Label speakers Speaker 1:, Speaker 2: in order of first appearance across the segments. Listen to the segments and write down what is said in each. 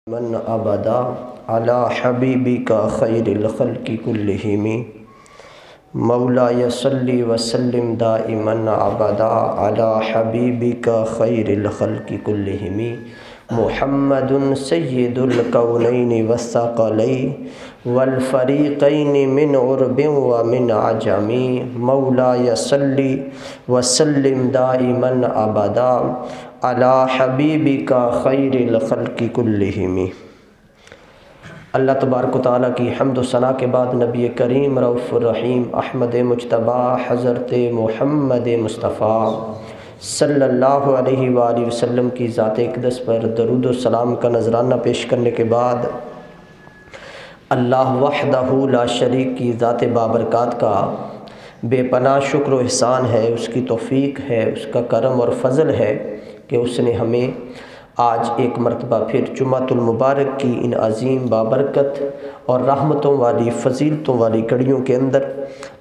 Speaker 1: من ابدا علی حبیبک خیر الخلق کلہم مولاي صلی وسلم دائما ابدا علی حبیبک خیر الخلق کلہم محمد سید الکونین والثقلین والفریقین من عرب ومن عجم مولاي صلی وسلم دائما ابدا علی حبیبک خیر الخلق کلہم۔ اللہ تبارک و تعالیٰ کی حمد و ثنا کے بعد نبی کریم رؤوف الرحیم احمد مجتبی حضرت محمد مصطفیٰ صلی اللہ علیہ وآلہ وسلم کی ذات اقدس پر درود و سلام کا نذرانہ پیش کرنے کے بعد اللہ وحدہ لا شریک کی ذات بابرکات کا بے پناہ شکر و احسان ہے، اس کی توفیق ہے، اس کا کرم اور فضل ہے کہ اس نے ہمیں آج ایک مرتبہ پھر جمعۃ المبارک کی ان عظیم بابرکت اور رحمتوں والی فضیلتوں والی گھڑیوں کے اندر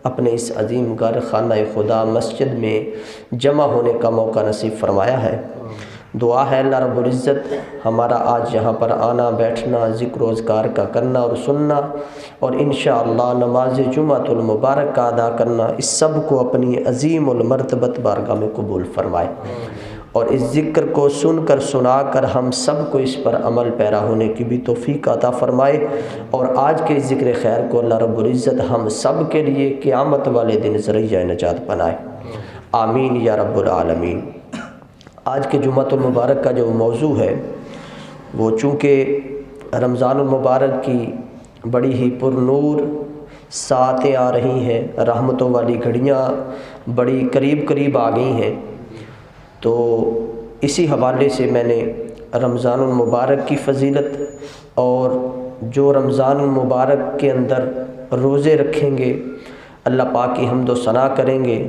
Speaker 1: اپنے اس عظیم گھر خانہ خدا مسجد میں جمع ہونے کا موقع نصیب فرمایا ہے۔ دعا ہے اللہ رب العزت ہمارا آج یہاں پر آنا، بیٹھنا، ذکر و اذکار کا کرنا اور سننا اور انشاءاللہ نماز جمعۃ المبارک کا ادا کرنا، اس سب کو اپنی عظیم المرتبت بارگاہ میں قبول فرمائے اور اس ذکر کو سن کر سنا کر ہم سب کو اس پر عمل پیرا ہونے کی بھی توفیق عطا فرمائے اور آج کے ذکر خیر کو اللہ رب العزت ہم سب کے لیے قیامت والے دن ذریعہ نجات بنائے، آمین یا رب العالمین۔ آج کے جمعۃ المبارک کا جو موضوع ہے وہ چونکہ رمضان المبارک کی بڑی ہی پر نور ساعتیں آ رہی ہیں، رحمتوں والی گھڑیاں بڑی قریب قریب آ گئی ہیں، تو اسی حوالے سے میں نے رمضان المبارک کی فضیلت اور جو رمضان المبارک کے اندر روزے رکھیں گے، اللہ پاک کی حمد و ثنا کریں گے،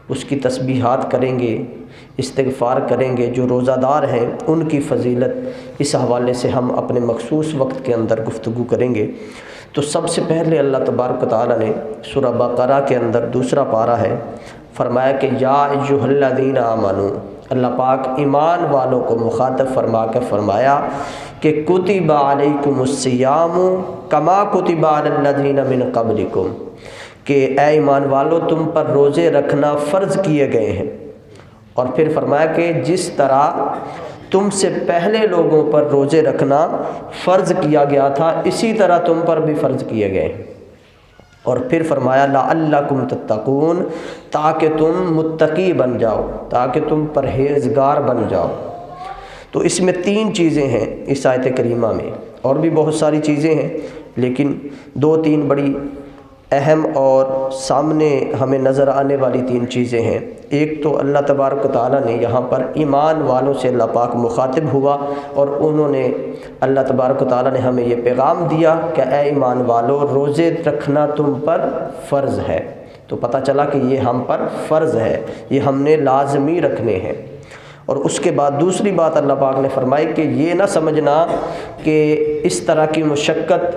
Speaker 1: اس کی تسبیحات کریں گے، استغفار کریں گے، جو روزہ دار ہیں ان کی فضیلت، اس حوالے سے ہم اپنے مخصوص وقت کے اندر گفتگو کریں گے۔ تو سب سے پہلے اللہ تبارک و تعالیٰ نے سورہ بقرہ کے اندر دوسرا پارہ ہے، فرمایا کہ یا ایھا الذین آمنوا، اللہ پاک ایمان والوں کو مخاطب فرما کے فرمایا کہ کتب علیکم الصیام کما کتب علی الذین من قبلکم، کہ اے ایمان والو تم پر روزے رکھنا فرض کیے گئے ہیں، اور پھر فرمایا کہ جس طرح تم سے پہلے لوگوں پر روزے رکھنا فرض کیا گیا تھا اسی طرح تم پر بھی فرض کیے گئے ہیں، اور پھر فرمایا لعلکم تتقون، تاکہ تم متقی بن جاؤ، تاکہ تم پرہیزگار بن جاؤ۔ تو اس میں تین چیزیں ہیں اس آیت کریمہ میں، اور بھی بہت ساری چیزیں ہیں لیکن دو تین بڑی اہم اور سامنے ہمیں نظر آنے والی تین چیزیں ہیں۔ ایک تو اللہ تبارک و تعالیٰ نے یہاں پر ایمان والوں سے اللہ پاک مخاطب ہوا اور انہوں نے اللہ تبارک و تعالیٰ نے ہمیں یہ پیغام دیا کہ اے ایمان والو روزے رکھنا تم پر فرض ہے، تو پتہ چلا کہ یہ ہم پر فرض ہے، یہ ہم نے لازمی رکھنے ہیں۔ اور اس کے بعد دوسری بات اللہ پاک نے فرمائی کہ یہ نہ سمجھنا کہ اس طرح کی مشقت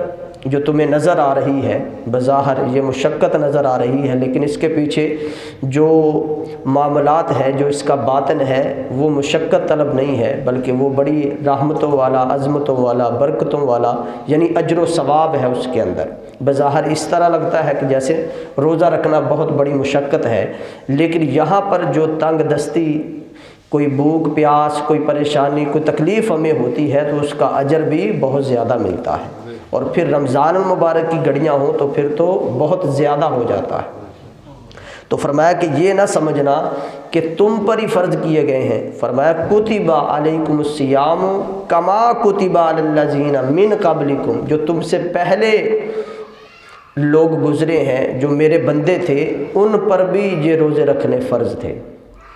Speaker 1: جو تمہیں نظر آ رہی ہے، بظاہر یہ مشقت نظر آ رہی ہے لیکن اس کے پیچھے جو معاملات ہیں، جو اس کا باطن ہے وہ مشقت طلب نہیں ہے، بلکہ وہ بڑی رحمتوں والا، عظمتوں والا، برکتوں والا، یعنی اجر و ثواب ہے اس کے اندر۔ بظاہر اس طرح لگتا ہے کہ جیسے روزہ رکھنا بہت بڑی مشقت ہے، لیکن یہاں پر جو تنگ دستی، کوئی بھوک پیاس، کوئی پریشانی، کوئی تکلیف ہمیں ہوتی ہے تو اس کا اجر بھی بہت زیادہ ملتا ہے، اور پھر رمضان المبارک کی گھڑیاں ہوں تو پھر تو بہت زیادہ ہو جاتا ہے۔ تو فرمایا کہ یہ نہ سمجھنا کہ تم پر ہی فرض کیے گئے ہیں، فرمایا کتب علیکم الصیام کما کتب علی الذین من قبلکم، جو تم سے پہلے لوگ گزرے ہیں، جو میرے بندے تھے، ان پر بھی یہ روزے رکھنے فرض تھے۔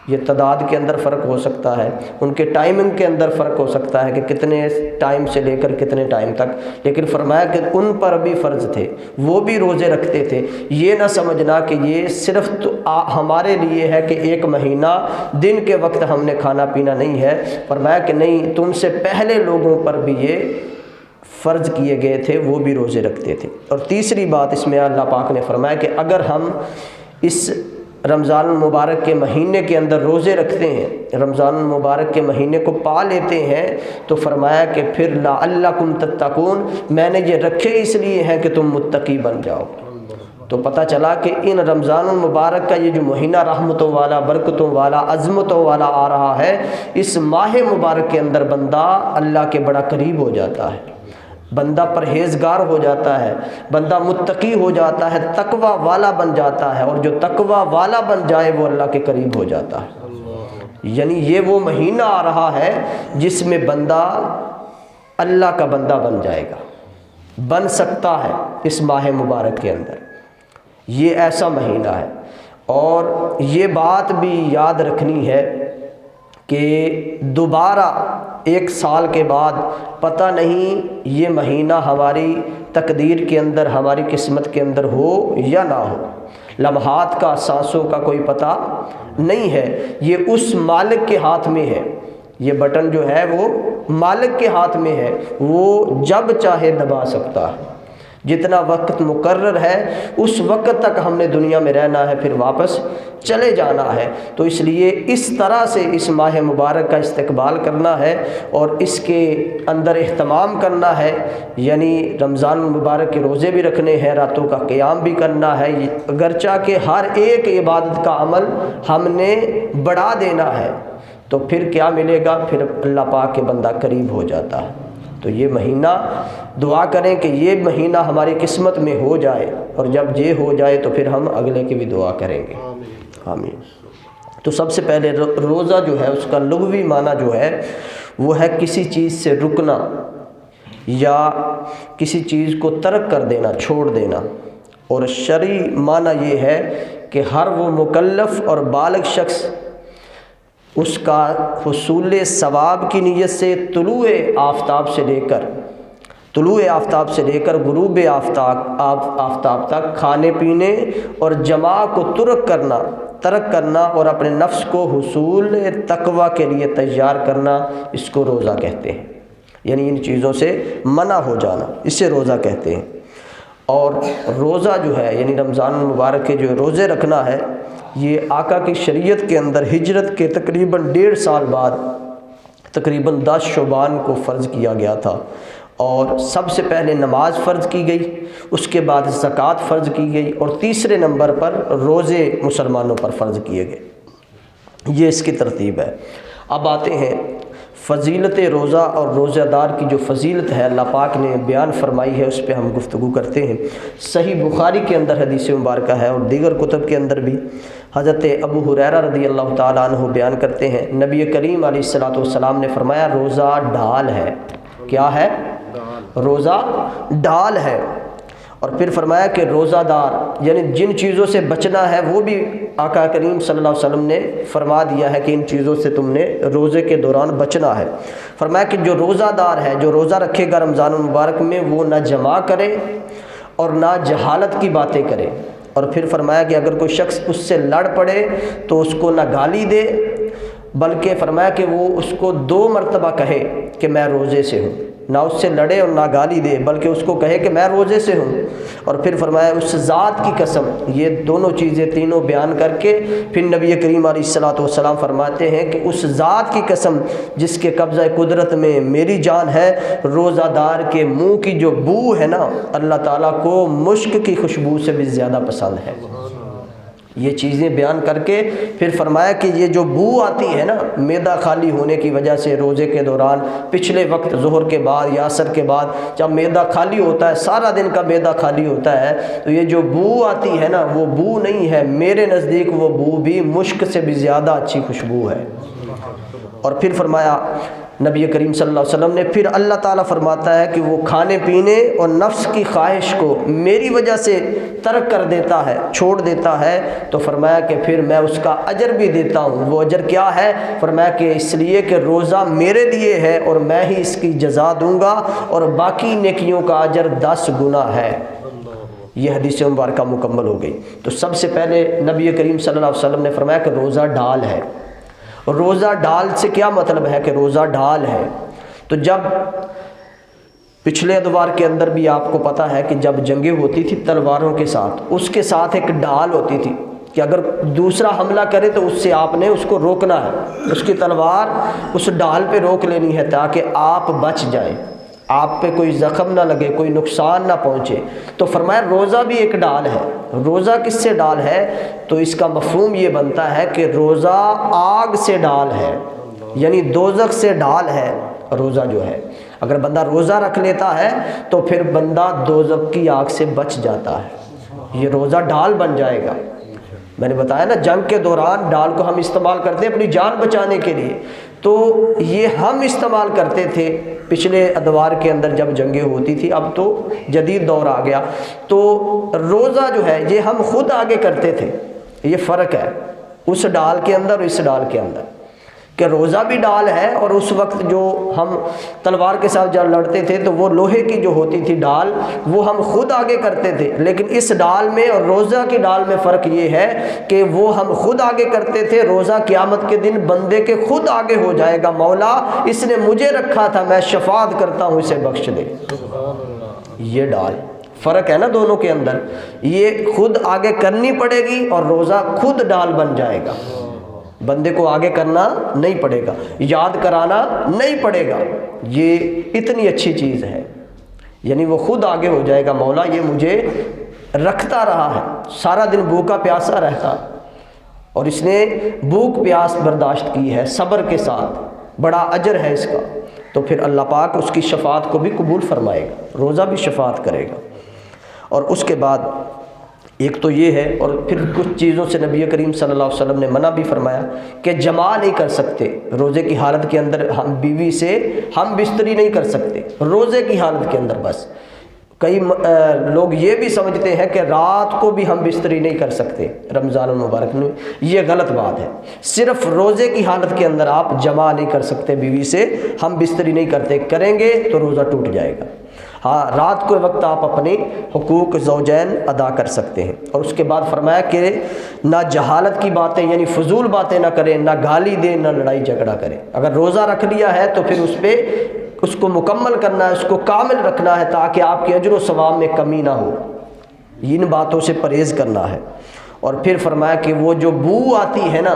Speaker 1: یہ تعداد کے اندر فرق ہو سکتا ہے، ان کے ٹائمنگ کے اندر فرق ہو سکتا ہے کہ کتنے ٹائم سے لے کر کتنے ٹائم تک، لیکن فرمایا کہ ان پر بھی فرض تھے، وہ بھی روزے رکھتے تھے۔ یہ نہ سمجھنا کہ یہ صرف ہمارے لیے ہے کہ ایک مہینہ دن کے وقت ہم نے کھانا پینا نہیں ہے، فرمایا کہ نہیں، تم سے پہلے لوگوں پر بھی یہ فرض کیے گئے تھے، وہ بھی روزے رکھتے تھے۔ اور تیسری بات اس میں اللہ پاک نے فرمایا کہ اگر ہم اس رمضان المبارک کے مہینے کے اندر روزے رکھتے ہیں، رمضان المبارک کے مہینے کو پا لیتے ہیں، تو فرمایا کہ پھر لعلکم تتقون، میں نے یہ رکھے اس لیے ہیں کہ تم متقی بن جاؤ۔ تو پتہ چلا کہ ان رمضان المبارک کا یہ جو مہینہ رحمتوں والا، برکتوں والا، عظمتوں والا آ رہا ہے، اس ماہ مبارک کے اندر بندہ اللہ کے بڑا قریب ہو جاتا ہے، بندہ پرہیزگار ہو جاتا ہے، بندہ متقی ہو جاتا ہے، تقوی والا بن جاتا ہے، اور جو تقوی والا بن جائے وہ اللہ کے قریب ہو جاتا ہے۔ یعنی یہ وہ مہینہ آ رہا ہے جس میں بندہ اللہ کا بندہ بن جائے گا، بن سکتا ہے اس ماہ مبارک کے اندر۔ یہ ایسا مہینہ ہے، اور یہ بات بھی یاد رکھنی ہے کہ دوبارہ 1 سال کے بعد پتہ نہیں یہ مہینہ ہماری تقدیر کے اندر، ہماری قسمت کے اندر ہو یا نہ ہو۔ لمحات کا، سانسوں کا کوئی پتہ نہیں ہے، یہ اس مالک کے ہاتھ میں ہے، یہ بٹن جو ہے وہ مالک کے ہاتھ میں ہے، وہ جب چاہے دبا سکتا ہے۔ جتنا وقت مقرر ہے اس وقت تک ہم نے دنیا میں رہنا ہے، پھر واپس چلے جانا ہے۔ تو اس لیے اس طرح سے اس ماہ مبارک کا استقبال کرنا ہے اور اس کے اندر اہتمام کرنا ہے، یعنی رمضان المبارک کے روزے بھی رکھنے ہیں، راتوں کا قیام بھی کرنا ہے، اگرچہ کہ ہر ایک عبادت کا عمل ہم نے بڑھا دینا ہے، تو پھر کیا ملے گا؟ پھر اللہ پاک کے بندہ قریب ہو جاتا ہے۔ تو یہ مہینہ دعا کریں کہ یہ مہینہ ہماری قسمت میں ہو جائے، اور جب یہ ہو جائے تو پھر ہم اگلے کی بھی دعا کریں گے۔ آمین۔ تو سب سے پہلے روزہ جو ہے اس کا لغوی معنی جو ہے وہ ہے کسی چیز سے رکنا یا کسی چیز کو ترک کر دینا، چھوڑ دینا، اور شرعی معنی یہ ہے کہ ہر وہ مکلف اور بالغ شخص اس کا حصول ثواب کی نیت سے طلوع آفتاب سے لے کر غروب آفتاب تک کھانے پینے اور جماع کو ترک کرنا اور اپنے نفس کو حصول تقوی کے لیے تیار کرنا، اس کو روزہ کہتے ہیں۔ یعنی ان چیزوں سے منع ہو جانا، اسے روزہ کہتے ہیں۔ اور روزہ جو ہے یعنی رمضان المبارک کے جو روزے رکھنا ہے، یہ آقا کی شریعت کے اندر ہجرت کے تقریباً 1.5 سال بعد تقریباً 10 شعبان کو فرض کیا گیا تھا، اور سب سے پہلے نماز فرض کی گئی، اس کے بعد زکوٰۃ فرض کی گئی، اور تیسرے نمبر پر روزے مسلمانوں پر فرض کیے گئے۔ یہ اس کی ترتیب ہے۔ اب آتے ہیں فضیلت روزہ اور روزہ دار کی جو فضیلت ہے اللہ پاک نے بیان فرمائی ہے، اس پہ ہم گفتگو کرتے ہیں۔ صحیح بخاری کے اندر حدیث مبارکہ ہے، اور دیگر کتب کے اندر بھی حضرت ابو ہریرہ رضی اللہ تعالیٰ عنہ بیان کرتے ہیں، نبی کریم علیہ الصلوۃ والسلام نے فرمایا روزہ ڈھال ہے۔ کیا ہے؟ روزہ ڈھال ہے۔ اور پھر فرمایا کہ روزہ دار یعنی جن چیزوں سے بچنا ہے وہ بھی آقا کریم صلی اللہ علیہ وسلم نے فرما دیا ہے کہ ان چیزوں سے تم نے روزے کے دوران بچنا ہے۔ فرمایا کہ جو روزہ دار ہے، جو روزہ رکھے گا رمضان المبارک میں، وہ نہ جمع کرے اور نہ جہالت کی باتیں کرے۔ اور پھر فرمایا کہ اگر کوئی شخص اس سے لڑ پڑے تو اس کو نہ گالی دے، بلکہ فرمایا کہ وہ اس کو 2 مرتبہ کہے کہ میں روزے سے ہوں، نہ اس سے لڑے اور نہ گالی دے، بلکہ اس کو کہے کہ میں روزے سے ہوں۔ اور پھر فرمایا اس ذات کی قسم، یہ دونوں چیزیں تینوں بیان کر کے پھر نبی کریم علیہ الصلوۃ والسلام فرماتے ہیں کہ اس ذات کی قسم جس کے قبضہ قدرت میں میری جان ہے، روزہ دار کے منہ کی جو بو ہے نا، اللہ تعالیٰ کو مشک کی خوشبو سے بھی زیادہ پسند ہے۔ یہ چیزیں بیان کر کے پھر فرمایا کہ یہ جو بو آتی ہے نا معدہ خالی ہونے کی وجہ سے روزے کے دوران، پچھلے وقت ظہر کے بعد یا عصر کے بعد جب معدہ خالی ہوتا ہے، سارا دن کا معدہ خالی ہوتا ہے، تو یہ جو بو آتی ہے نا وہ بو نہیں ہے، میرے نزدیک وہ بو بھی مشک سے بھی زیادہ اچھی خوشبو ہے۔ اور پھر فرمایا نبی کریم صلی اللہ علیہ وسلم نے، پھر اللہ تعالیٰ فرماتا ہے کہ وہ کھانے پینے اور نفس کی خواہش کو میری وجہ سے ترک کر دیتا ہے، چھوڑ دیتا ہے، تو فرمایا کہ پھر میں اس کا اجر بھی دیتا ہوں۔ وہ اجر کیا ہے؟ فرمایا کہ اس لیے کہ روزہ میرے لیے ہے اور میں ہی اس کی جزا دوں گا، اور باقی نیکیوں کا اجر 10 گنا ہے۔ یہ حدیث مبارکہ مکمل ہو گئی۔ تو سب سے پہلے نبی کریم صلی اللہ علیہ وسلم نے فرمایا کہ روزہ ڈھال ہے۔ روزہ ڈھال سے کیا مطلب ہے کہ روزہ ڈھال ہے؟ تو جب پچھلے ادوار کے اندر بھی آپ کو پتہ ہے کہ جب جنگیں ہوتی تھی تلواروں کے ساتھ، اس کے ساتھ ایک ڈھال ہوتی تھی کہ اگر دوسرا حملہ کرے تو اس سے آپ نے اس کو روکنا ہے، اس کی تلوار اس ڈال پہ روک لینی ہے تاکہ آپ بچ جائیں، آپ پہ کوئی زخم نہ لگے، کوئی نقصان نہ پہنچے۔ تو فرمایا روزہ بھی ایک ڈال ہے۔ روزہ کس سے ڈال ہے؟ تو اس کا مفہوم یہ بنتا ہے کہ روزہ آگ سے ڈال ہے، یعنی دوزخ سے ڈال ہے روزہ جو ہے۔ اگر بندہ روزہ رکھ لیتا ہے تو پھر بندہ دوزخ کی آگ سے بچ جاتا ہے، یہ روزہ ڈال بن جائے گا۔ میں نے بتایا نا جنگ کے دوران ڈال کو ہم استعمال کرتے ہیں اپنی جان بچانے کے لیے، تو یہ ہم استعمال کرتے تھے پچھلے ادوار کے اندر جب جنگیں ہوتی تھی، اب تو جدید دور آ گیا۔ تو روزہ جو ہے یہ ہم خود آگے کرتے تھے، یہ فرق ہے اس ڈال کے اندر اور اس ڈال کے اندر، کہ روزہ بھی ڈال ہے اور اس وقت جو ہم تلوار کے ساتھ جب لڑتے تھے تو وہ لوہے کی جو ہوتی تھی ڈال وہ ہم خود آگے کرتے تھے، لیکن اس ڈال میں اور روزہ کی ڈال میں فرق یہ ہے کہ وہ ہم خود آگے کرتے تھے، روزہ قیامت کے دن بندے کے خود آگے ہو جائے گا، مولا اس نے مجھے رکھا تھا، میں شفاعت کرتا ہوں اسے بخش دے۔ یہ ڈال فرق ہے نا دونوں کے اندر، یہ خود آگے کرنی پڑے گی اور روزہ خود ڈال بن جائے گا، بندے کو آگے کرنا نہیں پڑے گا، یاد کرانا نہیں پڑے گا۔ یہ اتنی اچھی چیز ہے، یعنی وہ خود آگے ہو جائے گا، مولا یہ مجھے رکھتا رہا ہے، سارا دن بھوکا پیاسا رہتا اور اس نے بھوک پیاس برداشت کی ہے صبر کے ساتھ، بڑا اجر ہے اس کا، تو پھر اللہ پاک اس کی شفاعت کو بھی قبول فرمائے گا، روزہ بھی شفاعت کرے گا۔ اور اس کے بعد ایک تو یہ ہے، اور پھر کچھ چیزوں سے نبی کریم صلی اللہ علیہ وسلم نے منع بھی فرمایا کہ جماع نہیں کر سکتے روزے کی حالت کے اندر، ہم بیوی سے ہم بستری نہیں کر سکتے روزے کی حالت کے اندر۔ بس کئی لوگ یہ بھی سمجھتے ہیں کہ رات کو بھی ہم بستری نہیں کر سکتے رمضان المبارک میں، یہ غلط بات ہے۔ صرف روزے کی حالت کے اندر آپ جماع نہیں کر سکتے بیوی سے، ہم بستری نہیں کرتے، کریں گے تو روزہ ٹوٹ جائے گا۔ ہاں رات کو وقت آپ اپنے حقوق زوجین ادا کر سکتے ہیں۔ اور اس کے بعد فرمایا کہ نہ جہالت کی باتیں یعنی فضول باتیں نہ کریں، نہ گالی دیں، نہ لڑائی جھگڑا کریں۔ اگر روزہ رکھ لیا ہے تو پھر اس کو مکمل کرنا ہے، اس کو کامل رکھنا ہے تاکہ آپ کے اجر و ثواب میں کمی نہ ہو، ان باتوں سے پرہیز کرنا ہے۔ اور پھر فرمایا کہ وہ جو بو آتی ہے نا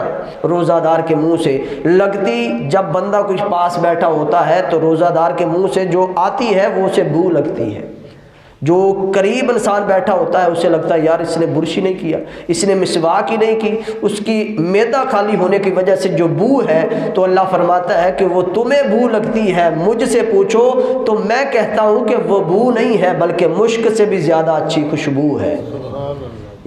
Speaker 1: روزہ دار کے منہ سے لگتی، جب بندہ کچھ پاس بیٹھا ہوتا ہے تو روزہ دار کے منہ سے جو آتی ہے وہ اسے بو لگتی ہے، جو قریب انسان بیٹھا ہوتا ہے اسے لگتا ہے یار اس نے برشی نہیں کیا، اس نے مسواک ہی نہیں کی، اس کی معدہ خالی ہونے کی وجہ سے جو بو ہے، تو اللہ فرماتا ہے کہ وہ تمہیں بو لگتی ہے، مجھ سے پوچھو تو میں کہتا ہوں کہ وہ بو نہیں ہے بلکہ مشک سے بھی زیادہ اچھی خوشبو ہے۔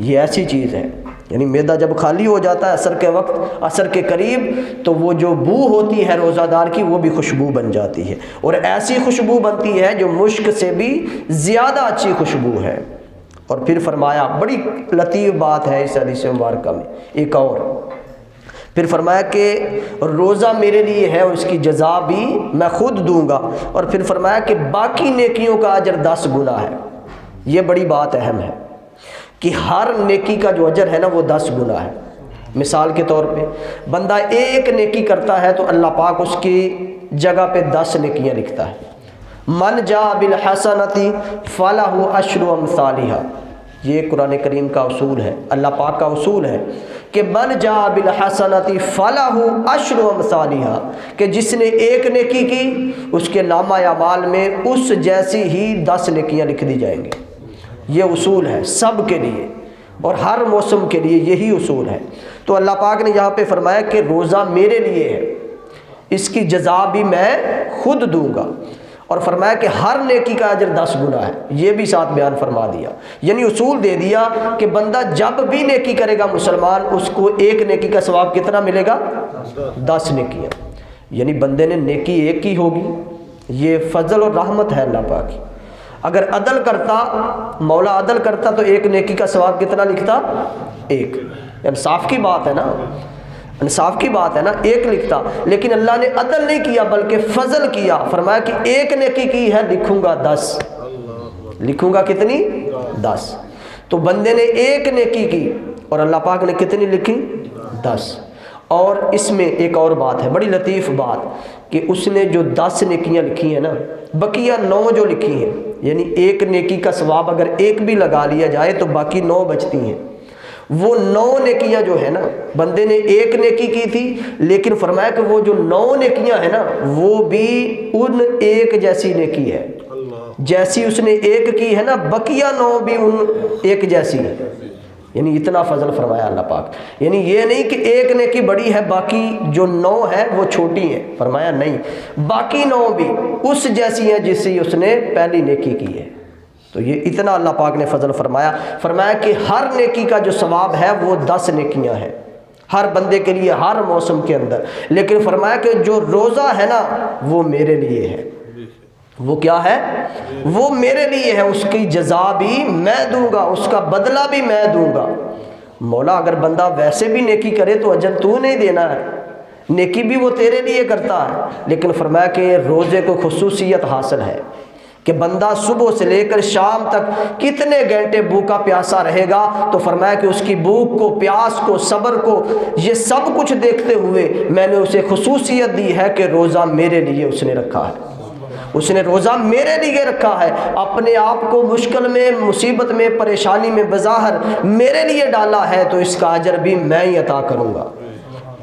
Speaker 1: یہ ایسی چیز ہے، یعنی معدہ جب خالی ہو جاتا ہے عصر کے وقت، عصر کے قریب، تو وہ جو بو ہوتی ہے روزہ دار کی وہ بھی خوشبو بن جاتی ہے، اور ایسی خوشبو بنتی ہے جو مشک سے بھی زیادہ اچھی خوشبو ہے۔ اور پھر فرمایا بڑی لطیف بات ہے اس حدیث مبارکہ میں ایک اور، پھر فرمایا کہ روزہ میرے لیے ہے اور اس کی جزا بھی میں خود دوں گا، اور پھر فرمایا کہ باقی نیکیوں کا اجر 10 گنا ہے۔ یہ بڑی بات اہم ہے کہ ہر نیکی کا جو اجر ہے نا وہ 10 گنا ہے۔ مثال کے طور پہ بندہ ایک نیکی کرتا ہے تو اللہ پاک اس کی جگہ پہ 10 نیکیاں لکھتا ہے۔ من جاء بالحسنۃ فلہ عشر امثالھا، یہ قرآن کریم کا اصول ہے، اللہ پاک کا اصول ہے کہ من جاء بالحسنۃ فلہ عشر امثالھا، کہ جس نے ایک نیکی کی اس کے نامہ اعمال میں اس جیسی ہی 10 نیکیاں لکھ دی جائیں گی۔ یہ اصول ہے سب کے لیے اور ہر موسم کے لیے یہی اصول ہے۔ تو اللہ پاک نے یہاں پہ فرمایا کہ روزہ میرے لیے ہے، اس کی جزا بھی میں خود دوں گا، اور فرمایا کہ ہر نیکی کا اجر 10 گنا ہے، یہ بھی ساتھ بیان فرما دیا، یعنی اصول دے دیا کہ بندہ جب بھی نیکی کرے گا مسلمان، اس کو ایک نیکی کا ثواب کتنا ملے گا؟ 10 نیکیاں، یعنی بندے نے نیکی ایک کی ہوگی، یہ فضل اور رحمت ہے اللہ پاک کی۔ اگر عدل کرتا، مولا عدل کرتا تو ایک نیکی کا ثواب کتنا لکھتا؟ ایک۔ انصاف کی بات ہے نا، انصاف کی بات ہے نا، ایک لکھتا، لیکن اللہ نے عدل نہیں کیا بلکہ فضل کیا، فرمایا کہ ایک نیکی کی ہے لکھوں گا 10، لکھوں گا کتنی؟ 10۔ تو بندے نے ایک نیکی کی اور اللہ پاک نے کتنی لکھی؟ 10۔ اور اس میں ایک اور بات ہے، بڑی لطیف بات، کہ اس نے جو 10 نیکیاں لکھی ہیں نا، بقیہ 9 جو لکھی ہیں، یعنی ایک نیکی کا ثواب اگر ایک بھی لگا لیا جائے تو باقی 9 بچتی ہیں، وہ 9 نیکیاں جو ہے نا، بندے نے ایک نیکی کی تھی، لیکن فرمایا کہ وہ جو 9 نیکیاں ہیں نا وہ بھی ان ایک جیسی نیکی ہے، جیسی اس نے ایک کی ہے نا بقیہ 9 بھی ان ایک جیسی ہے۔ یعنی اتنا فضل فرمایا اللہ پاک، یعنی یہ نہیں کہ ایک نیکی بڑی ہے باقی جو 9 ہے وہ چھوٹی ہیں، فرمایا نہیں، باقی 9 بھی اس جیسی ہیں جس سے اس نے پہلی نیکی کی ہے۔ تو یہ اتنا اللہ پاک نے فضل فرمایا، فرمایا کہ ہر نیکی کا جو ثواب ہے وہ 10 نیکیاں ہیں ہر بندے کے لیے ہر موسم کے اندر، لیکن فرمایا کہ جو روزہ ہے نا وہ میرے لیے ہے۔ وہ کیا ہے؟ وہ میرے لیے ہے، اس کی جزا بھی میں دوں گا، اس کا بدلہ بھی میں دوں گا۔ مولا اگر بندہ ویسے بھی نیکی کرے تو اجر تو نہیں دینا ہے، نیکی بھی وہ تیرے لیے کرتا ہے، لیکن فرمایا کہ روزے کو خصوصیت حاصل ہے کہ بندہ صبح سے لے کر شام تک کتنے گھنٹے بھوکا پیاسا رہے گا، تو فرمایا کہ اس کی بھوک کو، پیاس کو، صبر کو، یہ سب کچھ دیکھتے ہوئے میں نے اسے خصوصیت دی ہے کہ روزہ میرے لیے اس نے رکھا ہے، اس نے روزہ میرے لیے رکھا ہے، اپنے آپ کو مشکل میں، مصیبت میں، پریشانی میں بظاہر میرے لیے ڈالا ہے، تو اس کا اجر بھی میں ہی عطا کروں گا۔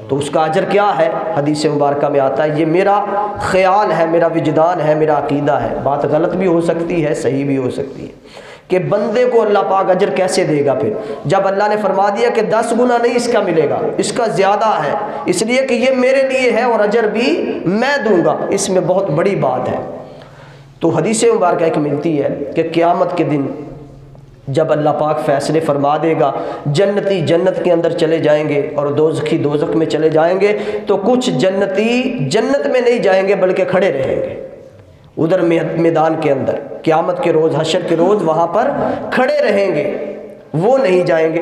Speaker 1: تو اس کا اجر کیا ہے؟ حدیث مبارکہ میں آتا ہے، یہ میرا خیال ہے، میرا وجدان ہے، میرا عقیدہ ہے، بات غلط بھی ہو سکتی ہے، صحیح بھی ہو سکتی ہے، کہ بندے کو اللہ پاک اجر کیسے دے گا؟ پھر جب اللہ نے فرما دیا کہ 10 گنا نہیں اس کا ملے گا، اس کا زیادہ ہے، اس لیے کہ یہ میرے لیے ہے اور اجر بھی میں دوں گا، اس میں بہت بڑی بات ہے۔ تو حدیث مبارکہ ایک ملتی ہے کہ قیامت کے دن جب اللہ پاک فیصلے فرما دے گا، جنتی جنت کے اندر چلے جائیں گے اور دوزخی دوزخ میں چلے جائیں گے، تو کچھ جنتی جنت میں نہیں جائیں گے بلکہ کھڑے رہیں گے ادھر میدان کے اندر، قیامت کے روز، حشر کے روز وہاں پر کھڑے رہیں گے، وہ نہیں جائیں گے۔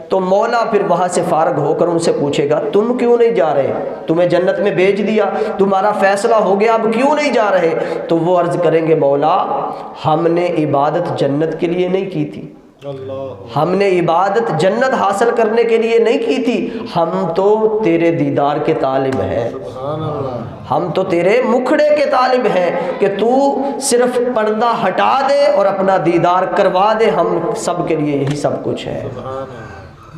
Speaker 1: تو مولا پھر وہاں سے فارغ ہو کر ان سے پوچھے گا، تم کیوں نہیں جا رہے؟ تمہیں جنت میں بھیج دیا، تمہارا فیصلہ ہو گیا، اب کیوں نہیں جا رہے؟ تو وہ عرض کریں گے، مولا ہم نے عبادت جنت کے لیے نہیں کی تھی، ہم نے عبادت جنت حاصل کرنے کے لیے نہیں کی تھی، ہم تو تیرے دیدار کے طالب ہیں، ہم تو تیرے مکھڑے کے طالب ہیں کہ تو صرف پردہ ہٹا دے اور اپنا دیدار کروا دے، ہم سب کے لیے یہی سب کچھ ہے۔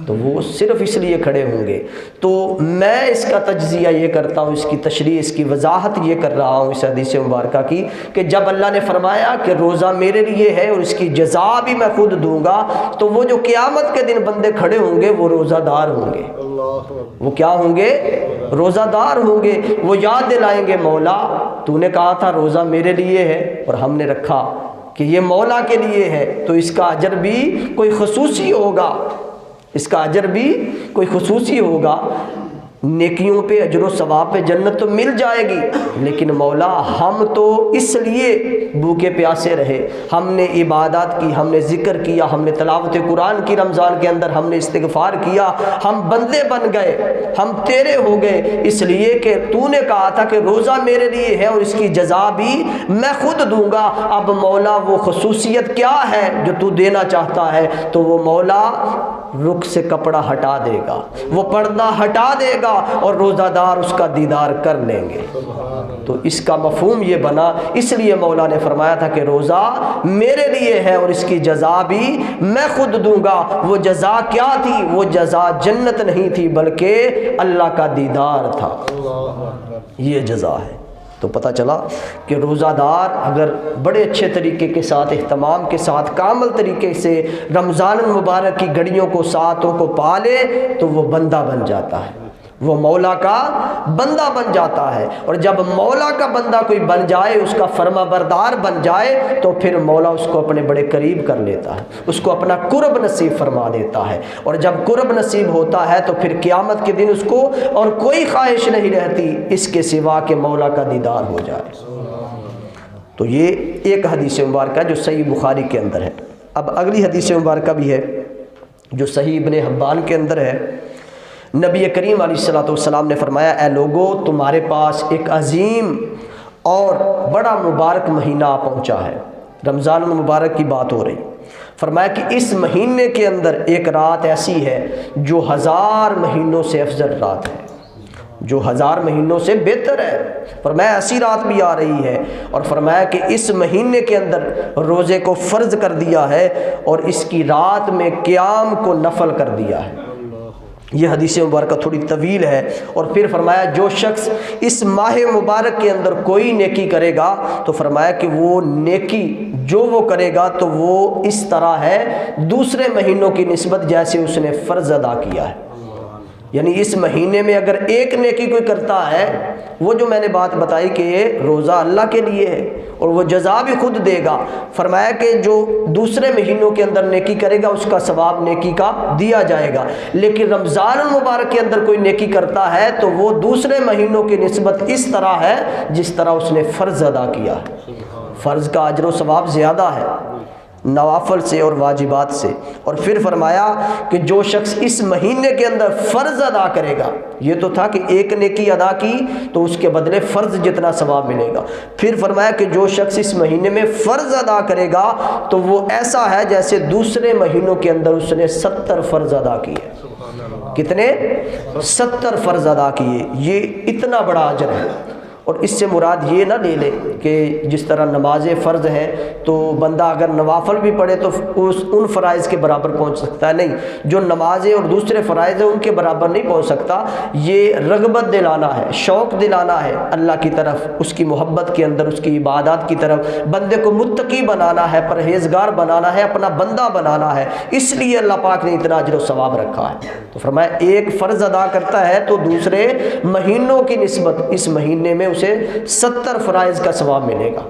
Speaker 1: تو وہ صرف اس لیے کھڑے ہوں گے۔ تو میں اس کا تجزیہ یہ کرتا ہوں، اس کی تشریح، اس کی وضاحت یہ کر رہا ہوں اس حدیث مبارکہ کی، کہ جب اللہ نے فرمایا کہ روزہ میرے لیے ہے اور اس کی جزا بھی میں خود دوں گا، تو وہ جو قیامت کے دن بندے کھڑے ہوں گے وہ روزہ دار ہوں گے۔ وہ کیا ہوں گے؟ روزہ دار ہوں گے۔ وہ یاد دلائیں گے، مولا تو نے کہا تھا روزہ میرے لیے ہے اور ہم نے رکھا کہ یہ مولا کے لیے ہے، تو اس کا اجر بھی کوئی خصوصی ہوگا، اس کا اجر بھی کوئی خصوصی ہوگا۔ نیکیوں پہ اجر و ثواب پہ جنت تو مل جائے گی، لیکن مولا ہم تو اس لیے بھوکے پیاسے رہے، ہم نے عبادات کی، ہم نے ذکر کیا، ہم نے تلاوت قرآن کی، رمضان کے اندر ہم نے استغفار کیا، ہم بندے بن گئے، ہم تیرے ہو گئے، اس لیے کہ تو نے کہا تھا کہ روزہ میرے لیے ہے اور اس کی جزا بھی میں خود دوں گا۔ اب مولا وہ خصوصیت کیا ہے جو تو دینا چاہتا ہے؟ تو وہ مولا رخ سے کپڑا ہٹا دے گا، وہ پردہ ہٹا دے گا اور روزہ دار اس کا دیدار کر لیں گے۔ تو اس کا مفہوم یہ بنا، اس لیے مولا نے فرمایا تھا کہ روزہ میرے لیے ہے اور اس کی جزا بھی میں خود دوں گا۔ وہ جزا کیا تھی؟ وہ جزا جنت نہیں تھی بلکہ اللہ کا دیدار تھا، یہ جزا ہے۔ تو پتہ چلا کہ روزہ دار اگر بڑے اچھے طریقے کے ساتھ، اہتمام کے ساتھ، کامل طریقے سے رمضان المبارک کی گھڑیوں کو، ساعتوں کو پالے تو وہ بندہ بن جاتا ہے، وہ مولا کا بندہ بن جاتا ہے۔ اور جب مولا کا بندہ کوئی بن جائے، اس کا فرما بردار بن جائے، تو پھر مولا اس کو اپنے بڑے قریب کر لیتا ہے، اس کو اپنا قرب نصیب فرما دیتا ہے۔ اور جب قرب نصیب ہوتا ہے تو پھر قیامت کے دن اس کو اور کوئی خواہش نہیں رہتی اس کے سوا کہ مولا کا دیدار ہو جائے۔ تو یہ ایک حدیث مبارکہ جو صحیح بخاری کے اندر ہے۔ اب اگلی حدیث مبارکہ بھی ہے جو صحیح ابن حبان کے اندر ہے۔ نبی کریم علیہ السلام نے فرمایا، اے لوگو تمہارے پاس ایک عظیم اور بڑا مبارک مہینہ پہنچا ہے۔ رمضان المبارک کی بات ہو رہی، فرمایا کہ اس مہینے کے اندر ایک رات ایسی ہے جو 1000 مہینوں سے افضل رات ہے۔ جو 1000 مہینوں سے بہتر ہے۔ فرمایا ایسی رات بھی آ رہی ہے، اور فرمایا کہ اس مہینے کے اندر روزے کو فرض کر دیا ہے اور اس کی رات میں قیام کو نفل کر دیا ہے۔ یہ حدیث مبارکہ تھوڑی طویل ہے۔ اور پھر فرمایا جو شخص اس ماہ مبارک کے اندر کوئی نیکی کرے گا تو فرمایا کہ وہ نیکی جو وہ کرے گا تو وہ اس طرح ہے دوسرے مہینوں کی نسبت جیسے اس نے فرض ادا کیا ہے۔ یعنی اس مہینے میں اگر ایک نیکی کوئی کرتا ہے، وہ جو میں نے بات بتائی کہ یہ روزہ اللہ کے لیے ہے اور وہ جزا بھی خود دے گا، فرمایا کہ جو دوسرے مہینوں کے اندر نیکی کرے گا اس کا ثواب نیکی کا دیا جائے گا، لیکن رمضان المبارک کے اندر کوئی نیکی کرتا ہے تو وہ دوسرے مہینوں کی نسبت اس طرح ہے جس طرح اس نے فرض ادا کیا ہے۔ فرض کا اجر و ثواب زیادہ ہے نوافل سے اور واجبات سے۔ اور پھر فرمایا کہ جو شخص اس مہینے کے اندر فرض ادا کرے گا، یہ تو تھا کہ ایک نیکی ادا کی تو اس کے بدلے فرض جتنا ثواب ملے گا، پھر فرمایا کہ جو شخص اس مہینے میں فرض ادا کرے گا تو وہ ایسا ہے جیسے دوسرے مہینوں کے اندر اس نے 70 فرض ادا کیے۔ کتنے؟ 70 فرض ادا کیے۔ یہ اتنا بڑا اجر ہے۔ اور اس سے مراد یہ نہ لے لے کہ جس طرح نماز فرض ہے تو بندہ اگر نوافل بھی پڑھے تو ان فرائض کے برابر پہنچ سکتا ہے، نہیں، جو نمازیں اور دوسرے فرائض ہیں ان کے برابر نہیں پہنچ سکتا۔ یہ رغبت دلانا ہے، شوق دلانا ہے اللہ کی طرف، اس کی محبت کے اندر، اس کی عبادات کی طرف، بندے کو متقی بنانا ہے، پرہیزگار بنانا ہے، اپنا بندہ بنانا ہے، اس لیے اللہ پاک نے اتنا اجر و ثواب رکھا ہے۔ تو فرمایا ایک فرض ادا کرتا ہے تو دوسرے مہینوں کی نسبت اس مہینے میں اسے 70 فرائض کا ثواب ملے گا۔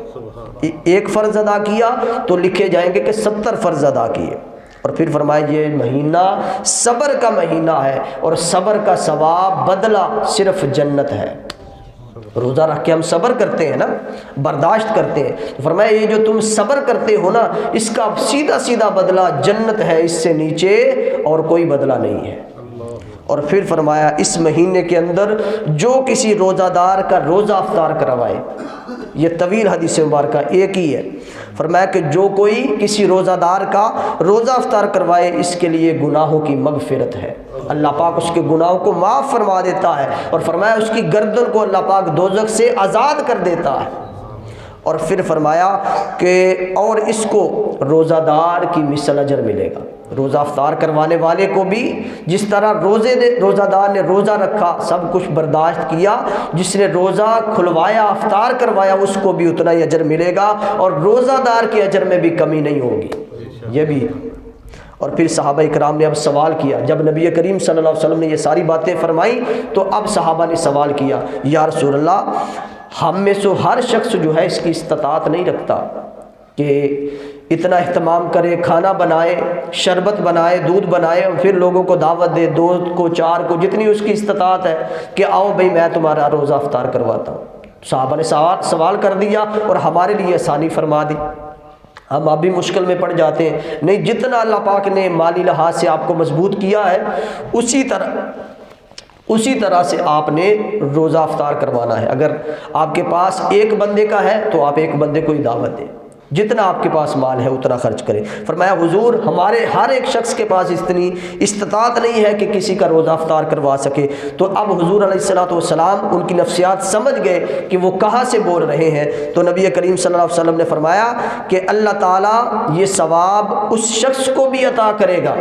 Speaker 1: ایک فرض ادا کیا تو لکھے جائیں گے کہ 70 فرض ادا کیے۔ اور پھر فرمایا یہ مہینہ صبر کا مہینہ ہے اور صبر کا ثواب بدلہ صرف جنت ہے۔ روزہ رکھ کے ہم صبر کرتے ہیں نا، برداشت کرتے ہیں، تو فرمایا یہ جو تم صبر کرتے ہو نا اس کا سیدھا سیدھا بدلہ جنت ہے، اس سے نیچے اور کوئی بدلہ نہیں ہے۔ اور پھر فرمایا اس مہینے کے اندر جو کسی روزہ دار کا روزہ افطار کروائے، یہ طویل حدیث مبارکہ ایک ہی ہے، فرمایا کہ جو کوئی کسی روزہ دار کا روزہ افطار کروائے اس کے لیے گناہوں کی مغفرت ہے، اللہ پاک اس کے گناہوں کو معاف فرما دیتا ہے، اور فرمایا اس کی گردن کو اللہ پاک دوزخ سے آزاد کر دیتا ہے۔ اور پھر فرمایا کہ اور اس کو روزہ دار کی مثل اجر ملے گا۔ روزہ افطار کروانے والے کو بھی جس طرح روزہ دار نے روزہ رکھا، سب کچھ برداشت کیا، جس نے روزہ کھلوایا، افطار کروایا، اس کو بھی اتنا ہی اجر ملے گا، اور روزہ دار کے اجر میں بھی کمی نہیں ہوگی۔ یہ بھی۔ اور پھر صحابہ اکرام نے اب سوال کیا، جب نبی کریم صلی اللہ علیہ وسلم نے یہ ساری باتیں فرمائیں تو اب صحابہ نے سوال کیا، یا رسول اللہ ہم میں سے ہر شخص جو ہے اس کی استطاعت نہیں رکھتا کہ اتنا اہتمام کرے، کھانا بنائے، شربت بنائے، دودھ بنائے اور پھر لوگوں کو دعوت دے، 2 کو 4 کو جتنی اس کی استطاعت ہے کہ آؤ بھئی میں تمہارا روزہ افطار کرواتا ہوں۔ صحابہ نے سوال کر دیا اور ہمارے لیے آسانی فرما دی۔ ہم اب بھی مشکل میں پڑ جاتے ہیں، نہیں، جتنا اللہ پاک نے مالی لحاظ سے آپ کو مضبوط کیا ہے اسی طرح سے آپ نے روزہ افطار کروانا ہے۔ اگر آپ کے پاس ایک بندے کا ہے تو آپ ایک بندے کو ہی دعوت دیں، جتنا آپ کے پاس مال ہے اتنا خرچ کریں۔ فرمایا حضور ہمارے ہر ایک شخص کے پاس اتنی استطاعت نہیں ہے کہ کسی کا روزہ افطار کروا سکے۔ تو اب حضور علیہ السلام ان کی نفسیات سمجھ گئے کہ وہ کہاں سے بول رہے ہیں، تو نبی کریم صلی اللہ علیہ وسلم نے فرمایا کہ اللہ تعالیٰ یہ ثواب اس شخص کو بھی عطا کرے گا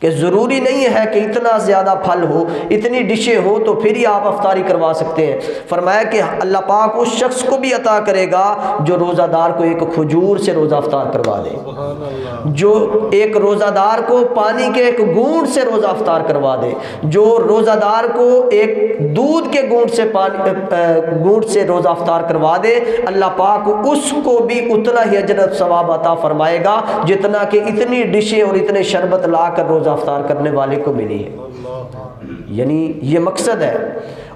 Speaker 1: کہ ضروری نہیں ہے کہ اتنا زیادہ پھل ہو، اتنی ڈشیں ہو تو پھر ہی آپ افطاری کروا سکتے ہیں۔ فرمایا کہ اللہ پاک اس شخص کو بھی عطا کرے گا جو روزہ دار کو ایک کھجور سے روزہ افطار کروا دے، جو ایک روزہ دار کو پانی کے ایک گھونٹ سے روزہ افطار کروا دے، جو روزہ دار کو ایک دودھ کے گھونٹ سے روزہ افطار کروا دے، اللہ پاک اس کو بھی اتنا ہی اجر و ثواب عطا فرمائے گا جتنا کہ اتنی ڈشیں اور اتنے شربت لا کر روزہ افطار کرنے والے کو ملی ہے۔ یعنی یہ مقصد ہے۔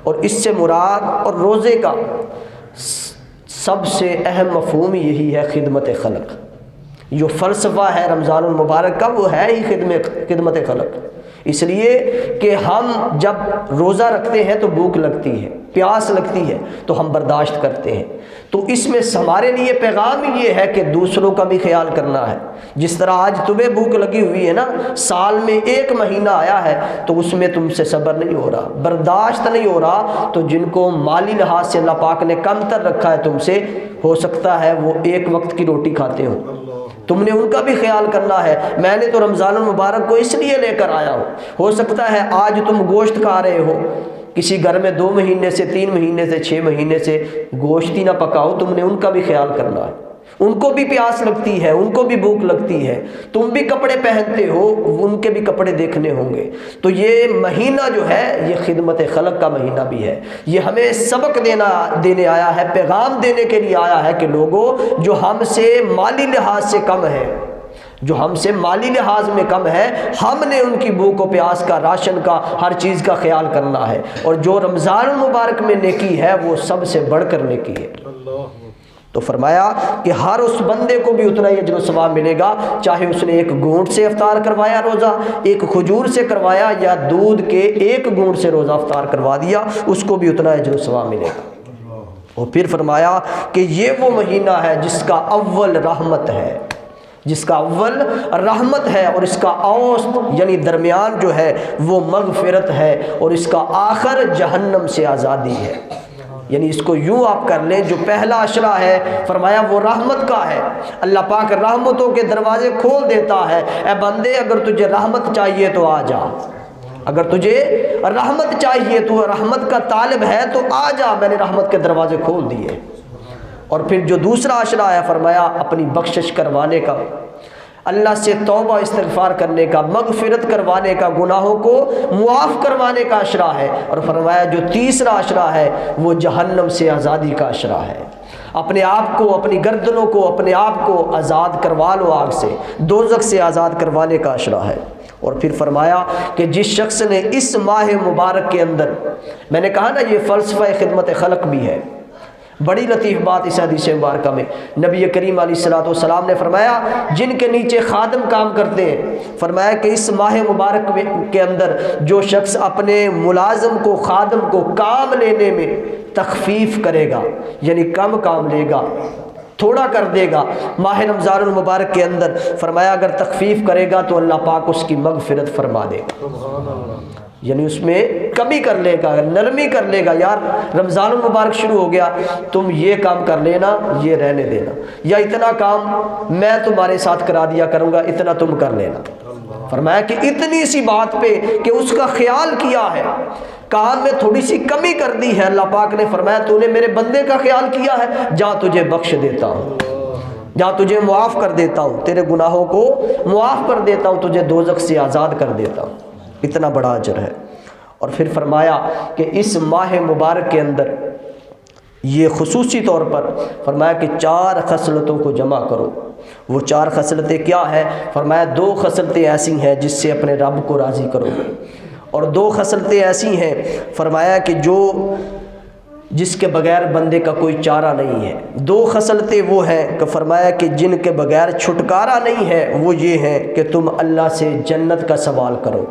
Speaker 1: اور اس سے مراد اور روزے کا سب سے اہم مفہوم یہی ہے خدمت خلق۔ جو فلسفہ ہے رمضان المبارک کا وہ ہے ہی خدمت خلق، اس لیے کہ ہم جب روزہ رکھتے ہیں تو بھوک لگتی ہے، پیاس لگتی ہے تو ہم برداشت کرتے ہیں۔ تو اس میں ہمارے لیے پیغام یہ ہے کہ دوسروں کا بھی خیال کرنا ہے۔ جس طرح آج تمہیں بھوک لگی ہوئی ہے نا، سال میں 1 مہینہ آیا ہے تو اس میں تم سے صبر نہیں ہو رہا، برداشت نہیں ہو رہا، تو جن کو مالی لحاظ سے اللہ پاک نے کم تر رکھا ہے تم سے، ہو سکتا ہے وہ 1 وقت کی روٹی کھاتے ہوں، تم نے ان کا بھی خیال کرنا ہے۔ میں نے تو رمضان المبارک کو اس لیے لے کر آیا ہوں، ہو سکتا ہے آج تم گوشت کھا رہے ہو، کسی گھر میں 2 مہینے سے 3 مہینے سے 6 مہینے سے گوشت ہی نہ پکا ہو، تم نے ان کا بھی خیال کرنا ہے۔ ان کو بھی پیاس لگتی ہے، ان کو بھی بھوک لگتی ہے، تم بھی کپڑے پہنتے ہو، ان کے بھی کپڑے دیکھنے ہوں گے۔ تو یہ مہینہ جو ہے یہ خدمت خلق کا مہینہ بھی ہے، یہ ہمیں سبق دینے آیا ہے، پیغام دینے کے لیے آیا ہے کہ لوگوں جو ہم سے مالی لحاظ سے کم ہے، جو ہم سے مالی لحاظ میں کم ہے، ہم نے ان کی بھوک و پیاس کا، راشن کا، ہر چیز کا خیال کرنا ہے، اور جو رمضان المبارک میں نیکی ہے وہ سب سے بڑھ کر نیکی ہے۔ تو فرمایا کہ ہر اس بندے کو بھی اتنا ہی اجر و ثواب ملے گا، چاہے اس نے 1 گھونٹ سے افطار کروایا روزہ، 1 کھجور سے کروایا، یا دودھ کے 1 گھونٹ سے روزہ افطار کروا دیا، اس کو بھی اتنا اجر و ثواب ملے گا۔ اور پھر فرمایا کہ یہ وہ مہینہ ہے جس کا اول رحمت ہے، جس کا اول رحمت ہے، اور اس کا اوسط یعنی درمیان جو ہے وہ مغفرت ہے، اور اس کا آخر جہنم سے آزادی ہے۔ یعنی اس کو یوں آپ کر لیں، جو پہلا عشرہ ہے فرمایا وہ رحمت کا ہے، اللہ پاک رحمتوں کے دروازے کھول دیتا ہے، اے بندے اگر تجھے رحمت چاہیے تو آ جا، اگر تجھے رحمت چاہیے، تو رحمت کا طالب ہے تو آ جا، میں نے رحمت کے دروازے کھول دیے۔ اور پھر جو دوسرا عشرہ ہے فرمایا اپنی بخشش کروانے کا، اللہ سے توبہ استغفار کرنے کا، مغفرت کروانے کا، گناہوں کو معاف کروانے کا عشرہ ہے۔ اور فرمایا جو تیسرا عشرہ ہے وہ جہنم سے آزادی کا عشرہ ہے، اپنے آپ کو، اپنی گردنوں کو، اپنے آپ کو آزاد کروا لو آگ سے، دوزخ سے آزاد کروانے کا عشرہ ہے۔ اور پھر فرمایا کہ جس شخص نے اس ماہ مبارک کے اندر، میں نے کہا نا یہ فلسفہ خدمت خلق بھی ہے، بڑی لطیف بات اس حدیث مبارکہ میں نبی کریم علیہ الصلوۃ والسلام نے فرمایا جن کے نیچے خادم کام کرتے ہیں، فرمایا کہ اس ماہ مبارک کے اندر جو شخص اپنے ملازم کو، خادم کو کام لینے میں تخفیف کرے گا، یعنی کم کام لے گا، تھوڑا کر دے گا ماہ رمضان المبارک کے اندر، فرمایا اگر تخفیف کرے گا تو اللہ پاک اس کی مغفرت فرما دے گا، یعنی اس میں کمی کر لے گا، نرمی کر لے گا، یار رمضان المبارک شروع ہو گیا، تم یہ کام کر لینا، یہ رہنے دینا، یا اتنا کام میں تمہارے ساتھ کرا دیا کروں گا، اتنا تم کر لینا۔ فرمایا کہ اتنی سی بات پہ کہ اس کا خیال کیا ہے، کام میں تھوڑی سی کمی کر دی ہے، اللہ پاک نے فرمایا تو نے میرے بندے کا خیال کیا ہے، جا تجھے بخش دیتا ہوں، جا تجھے معاف کر دیتا ہوں، تیرے گناہوں کو معاف کر دیتا ہوں، تجھے دوزخ سے آزاد کر دیتا ہوں، اتنا بڑا اجر ہے۔ اور پھر فرمایا کہ اس ماہ مبارک کے اندر یہ خصوصی طور پر فرمایا کہ 4 خصلتوں کو جمع کرو۔ وہ 4 خصلتیں کیا ہیں؟ فرمایا 2 خصلتیں ایسی ہیں جس سے اپنے رب کو راضی کرو گے، اور 2 خصلتیں ایسی ہیں فرمایا کہ جس کے بغیر بندے کا کوئی چارہ نہیں ہے۔ 2 خصلتیں وہ ہیں کہ فرمایا کہ جن کے بغیر چھٹکارا نہیں ہے، وہ یہ ہیں کہ تم اللہ سے جنت کا سوال کرو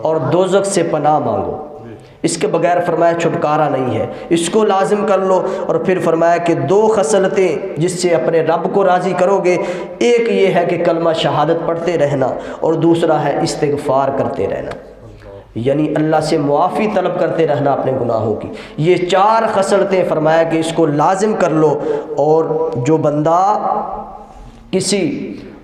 Speaker 1: اور دوزخ سے پناہ مانگو، اس کے بغیر فرمایا چھٹکارا نہیں ہے، اس کو لازم کر لو۔ اور پھر فرمایا کہ 2 خصلتیں جس سے اپنے رب کو راضی کرو گے، ایک یہ ہے کہ کلمہ شہادت پڑھتے رہنا، اور دوسرا ہے استغفار کرتے رہنا، یعنی اللہ سے معافی طلب کرتے رہنا اپنے گناہوں کی۔ یہ 4 خصلتیں فرمایا کہ اس کو لازم کر لو، اور جو بندہ کسی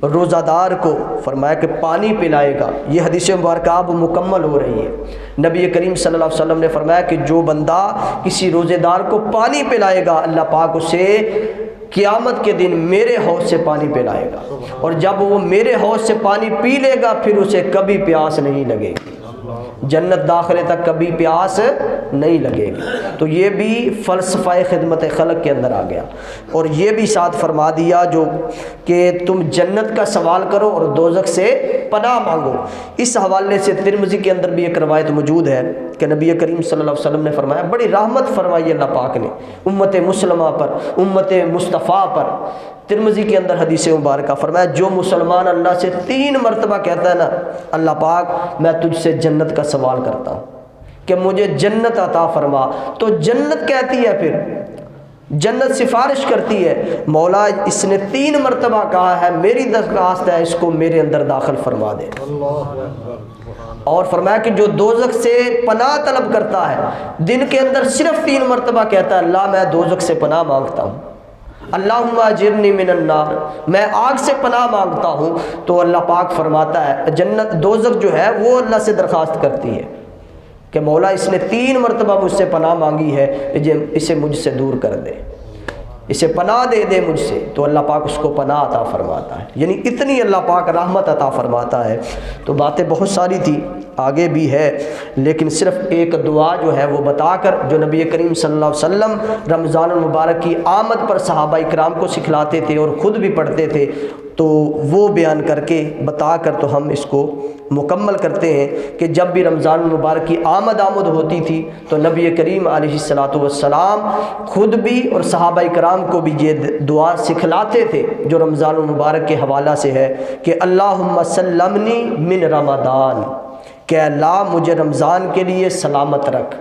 Speaker 1: روزہ دار کو فرمایا کہ پانی پلائے گا، یہ حدیث مبارکہ اب مکمل ہو رہی ہے، نبی کریم صلی اللہ علیہ وسلم نے فرمایا کہ جو بندہ کسی روزے دار کو پانی پلائے گا، اللہ پاک اسے قیامت کے دن میرے حوض سے پانی پلائے گا، اور جب وہ میرے حوض سے پانی پی لے گا پھر اسے کبھی پیاس نہیں لگے گی، جنت داخلے تک کبھی پیاس نہیں لگے گی۔ تو یہ بھی فلسفہ خدمت خلق کے اندر آ گیا، اور یہ بھی ساتھ فرما دیا جو کہ تم جنت کا سوال کرو اور دوزخ سے پناہ مانگو۔ اس حوالے سے ترمذی کے اندر بھی ایک روایت موجود ہے کہ نبی کریم صلی اللہ علیہ وسلم نے فرمایا، بڑی رحمت فرمائی اللہ پاک نے امت مسلمہ پر، امت مصطفیٰ پر۔ ترمذی کے اندر حدیث مبارکہ فرمایا جو مسلمان اللہ سے 3 مرتبہ کہتا ہے نا، اللہ پاک میں تجھ سے جنت کا سوال کرتا ہوں، کہ مجھے جنت عطا فرما، تو جنت کہتی ہے، پھر جنت سفارش کرتی ہے، مولا اس نے 3 مرتبہ کہا ہے میری درخواست ہے اس کو میرے اندر داخل فرما دے۔ اور فرمایا کہ جو دوزخ سے پناہ طلب کرتا ہے، دن کے اندر صرف 3 مرتبہ کہتا ہے اللہ میں دوزخ سے پناہ مانگتا ہوں، اللہم اجرنی من النار، میں آگ سے پناہ مانگتا ہوں، تو اللہ پاک فرماتا ہے جنت دوزخ جو ہے وہ اللہ سے درخواست کرتی ہے کہ مولا اس نے 3 مرتبہ مجھ سے پناہ مانگی ہے، اسے مجھ سے دور کر دے، اسے پناہ دے دے مجھ سے، تو اللہ پاک اس کو پناہ عطا فرماتا ہے، یعنی اتنی اللہ پاک رحمت عطا فرماتا ہے۔ تو باتیں بہت ساری تھی، آگے بھی ہے، لیکن صرف ایک دعا جو ہے وہ بتا کر، جو نبی کریم صلی اللہ علیہ وسلم رمضان المبارک کی آمد پر صحابہ کرام کو سکھلاتے تھے اور خود بھی پڑھتے تھے، تو وہ بیان کر کے بتا کر تو ہم اس کو مکمل کرتے ہیں کہ جب بھی رمضان المبارک کی آمد ہوتی تھی تو نبی کریم علیہ السلام خود بھی اور صحابہ کرام کو بھی یہ دعا سکھلاتے تھے جو رمضان المبارک کے حوالہ سے ہے کہ اللہم سلمنی من رمضان، کہ اللہ مجھے رمضان کے لیے سلامت رکھ،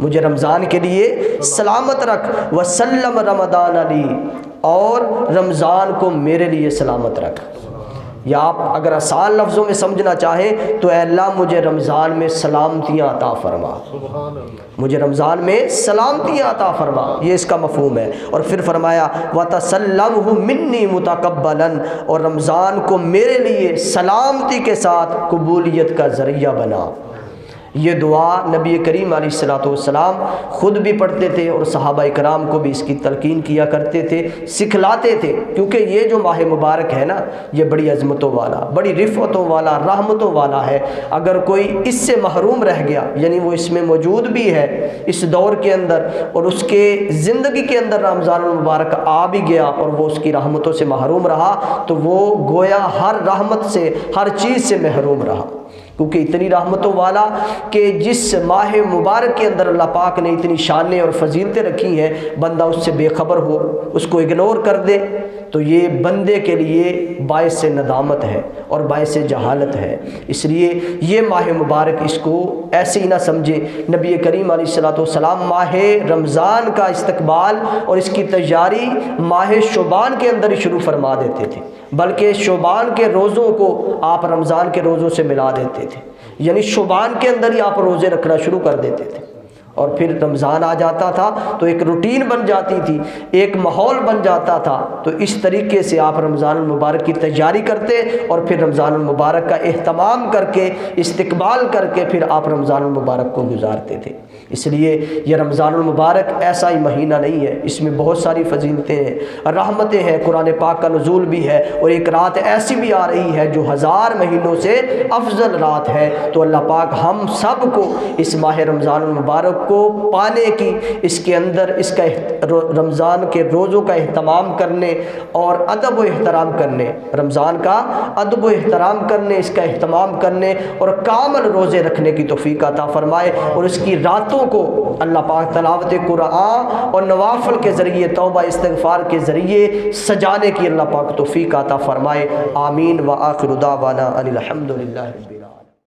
Speaker 1: مجھے رمضان کے لیے سلامت رکھ، وسلم رمضان علی، اور رمضان کو میرے لیے سلامت رکھ۔ یا آپ اگر آسان لفظوں میں سمجھنا چاہیں تو اے اللہ مجھے رمضان میں سلامتیاں عطا فرما، مجھے رمضان میں سلامتیاں عطا فرما، یہ اس کا مفہوم ہے۔ اور پھر فرمایا وَتَسَلَّمْهُ مِنِّي مُتَقَبَّلًا، اور رمضان کو میرے لیے سلامتی کے ساتھ قبولیت کا ذریعہ بنا۔ یہ دعا نبی کریم علیہ السلام خود بھی پڑھتے تھے اور صحابہ کرام کو بھی اس کی تلقین کیا کرتے تھے، سکھلاتے تھے، کیونکہ یہ جو ماہ مبارک ہے نا یہ بڑی عظمتوں والا، بڑی رفعتوں والا، رحمتوں والا ہے۔ اگر کوئی اس سے محروم رہ گیا، یعنی وہ اس میں موجود بھی ہے اس دور کے اندر اور اس کے زندگی کے اندر رمضان المبارک آ بھی گیا اور وہ اس کی رحمتوں سے محروم رہا، تو وہ گویا ہر رحمت سے، ہر چیز سے محروم رہا، کیونکہ اتنی رحمتوں والا کہ جس ماہ مبارک کے اندر اللہ پاک نے اتنی شانیں اور فضیلتیں رکھی ہیں، بندہ اس سے بے خبر ہو، اس کو اگنور کر دے، تو یہ بندے کے لیے باعث ندامت ہے اور باعث جہالت ہے۔ اس لیے یہ ماہ مبارک اس کو ایسے ہی نہ سمجھے۔ نبی کریم علیہ السلام ماہ رمضان کا استقبال اور اس کی تیاری ماہ شعبان کے اندر ہی شروع فرما دیتے تھے، بلکہ شعبان کے روزوں کو آپ رمضان کے روزوں سے ملا دیتے تھے، یعنی شعبان کے اندر ہی آپ روزے رکھنا شروع کر دیتے تھے، اور پھر رمضان آ جاتا تھا تو ایک روٹین بن جاتی تھی، ایک ماحول بن جاتا تھا۔ تو اس طریقے سے آپ رمضان المبارک کی تیاری کرتے اور پھر رمضان المبارک کا اہتمام کر کے، استقبال کر کے پھر آپ رمضان المبارک کو گزارتے تھے۔ اس لیے یہ رمضان المبارک ایسا ہی مہینہ نہیں ہے، اس میں بہت ساری فضیلتیں ہیں، رحمتیں ہیں، قرآن پاک کا نزول بھی ہے، اور ایک رات ایسی بھی آ رہی ہے جو 1000 مہینوں سے افضل رات ہے۔ تو اللہ پاک ہم سب کو اس ماہ رمضان المبارک کو پانے کی، اس کے اندر اس کا رمضان کے روزوں کا اہتمام کرنے اور ادب و احترام کرنے، رمضان کا ادب و احترام کرنے، اس کا اہتمام کرنے اور کامل روزے رکھنے کی توفیق عطا فرمائے، اور اس کی راتوں کو اللہ پاک تلاوت قرآن اور نوافل کے ذریعے، توبہ استغفار کے ذریعے سجانے کی اللہ پاک توفیق عطا فرمائے۔ آمین۔ وآخر دعوانا ان الحمد للہ رب العالمین۔